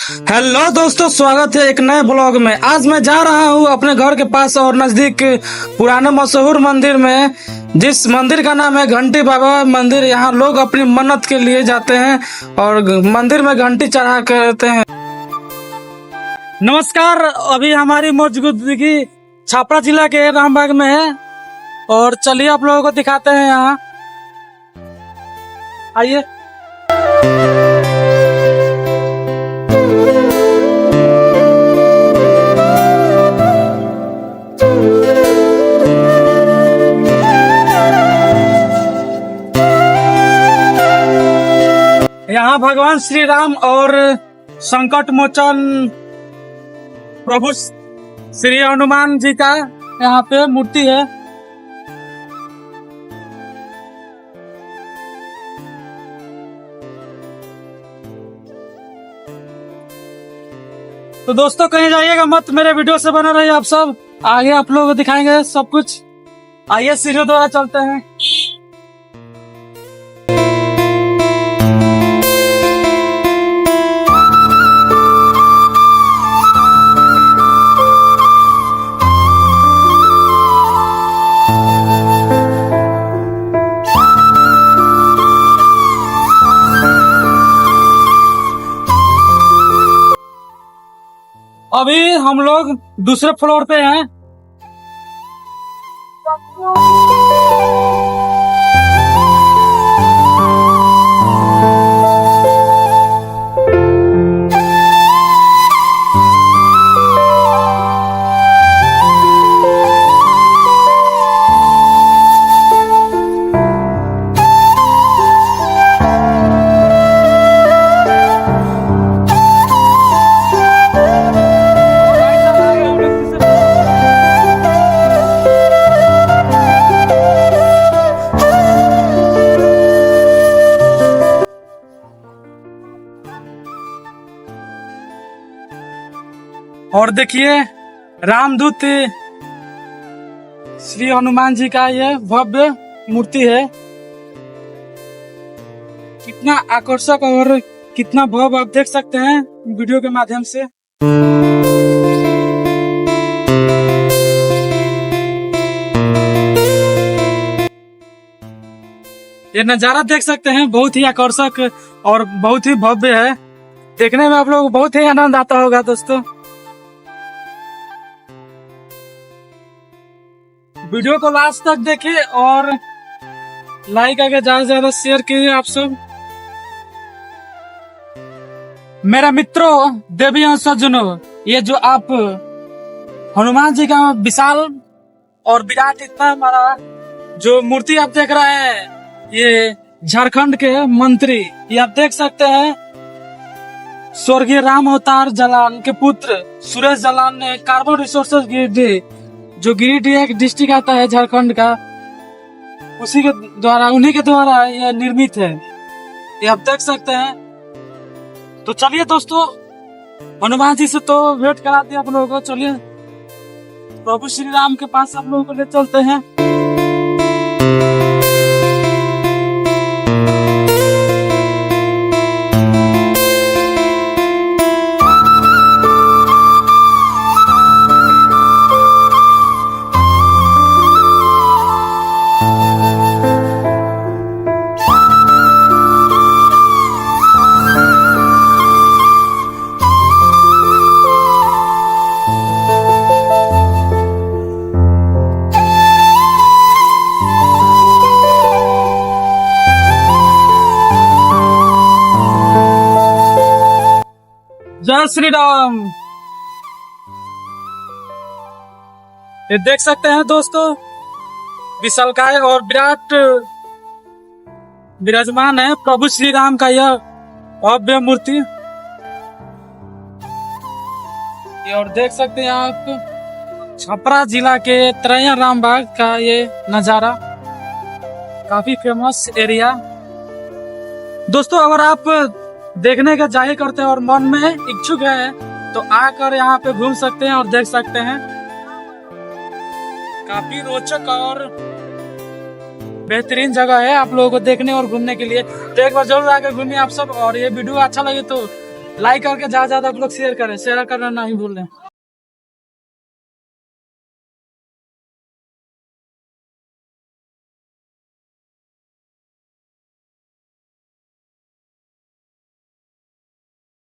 Hello दोस्तों, स्वागत है एक नए ब्लॉग में। आज मैं जा रहा हूँ अपने घर के पास और नजदीक पुराने मशहूर मंदिर में, जिस मंदिर का नाम है घंटी बाबा मंदिर। यहाँ लोग अपनी मन्नत के लिए जाते हैं और मंदिर में घंटी चढ़ा करते हैं। नमस्कार, अभी हमारी मौजूदगी छपरा जिला के रामबाग में है और चलिए आप लोगों को दिखाते हैं। यहाँ आइए। यहाँ भगवान श्री राम और संकट मोचन प्रभु श्री हनुमान जी का यहाँ पे मूर्ति है। तो दोस्तों कहीं जाइएगा मत, मेरे वीडियो से बने रहिए। आप सब आगे आप लोगों को दिखाएंगे सब कुछ। आइए सीढ़ियों द्वारा चलते हैं। अभी हम लोग दूसरे फ्लोर पे हैं। और देखिए रामदूत श्री हनुमान जी का ये भव्य मूर्ति है। कितना आकर्षक और कितना भव्य आप देख सकते हैं वीडियो के माध्यम से। ये नजारा देख सकते हैं, बहुत ही आकर्षक और बहुत ही भव्य है। देखने में आप लोगों को बहुत ही आनंद आता होगा दोस्तों। वीडियो को लास्ट तक देखिए और लाइक आगे ज्यादा से ज्यादा शेयर कीजिए आप सब। मेरा मित्रों, देवी और सज्जनों, ये जो आप हनुमान जी का विशाल और विराट इतना हमारा जो मूर्ति आप देख रहे हैं, ये झारखंड के मंत्री, ये आप देख सकते हैं स्वर्गीय राम अवतार जलान के पुत्र सुरेश जलान ने कार्बन रिसोर्सेज गिरिडीह, जो गिरिडीह एक डिस्ट्रिक्ट आता है झारखंड का, उसी के द्वारा, उन्हीं के द्वारा यह निर्मित है। ये आप देख सकते हैं। तो चलिए दोस्तों, हनुमान जी से तो भेंट करा दिया आप लोगों को। चलिए प्रभु श्री राम के पास आप लोगों को ले चलते हैं। जय श्री राम। ये देख सकते हैं दोस्तों, विशालकाय और विराट विराजमान है प्रभु श्री राम का यह भव्य मूर्ति। और देख सकते हैं आप छपरा जिला के तरैया रामबाग का ये नजारा, काफी फेमस एरिया। दोस्तों अगर आप देखने का जाहिर करते हैं और मन में इच्छुक है तो आकर यहाँ पे घूम सकते हैं और देख सकते हैं। काफी रोचक और बेहतरीन जगह है आप लोगों को देखने और घूमने के लिए। तो एक बार जरूर आकर घूमिए आप सब। और ये वीडियो अच्छा लगे तो लाइक करके ज्यादा ज्यादा आप लोग शेयर करें, शेयर करना नहीं भूलें।